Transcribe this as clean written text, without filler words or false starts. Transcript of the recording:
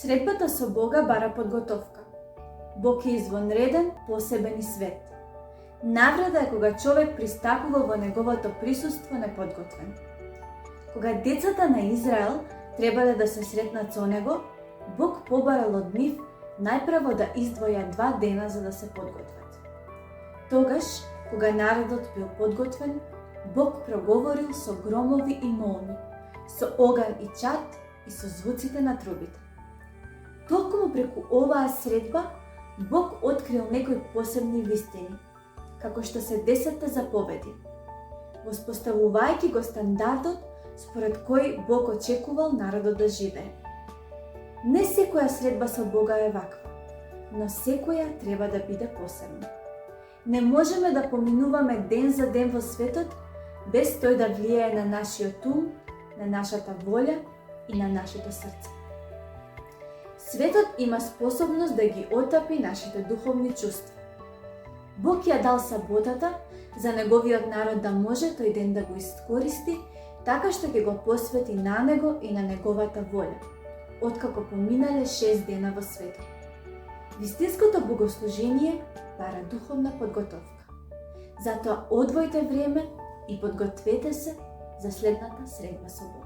Средбата со Бога бара подготовка. Бог е извонреден, посебен и свет. Навреда е кога човек пристапува во неговото присуство неподготвен. Кога децата на Израел требале да се сретнат со него, Бог побарал од нив најпрво да издвоја 2 дена за да се подготват. Тогаш, кога народот бил подготвен, Бог проговорил со громови и молни, со оган и чад и со звуците на трубите. Токму преку оваа средба, Бог открил некои посебни вистини, како што се 10 заповеди, воспоставувајќи го стандардот според кој Бог очекувал народот да живее. Не секоја средба со Бога е ваква, но секоја треба да биде посебна. Не можеме да поминуваме ден за ден во светот без тој да влијае на нашиот ум, на нашата волја и на нашето срце. Светот има способност да ги отапи нашите духовни чувства. Бог ја дал саботата за неговиот народ да може тој ден да го искористи, така што ќе го посвети на него и на неговата волја, откако поминале 6 дена во светот. Вистинското богослужение бара духовна подготовка. Затоа одвојте време и подгответе се за следната средба со Бог.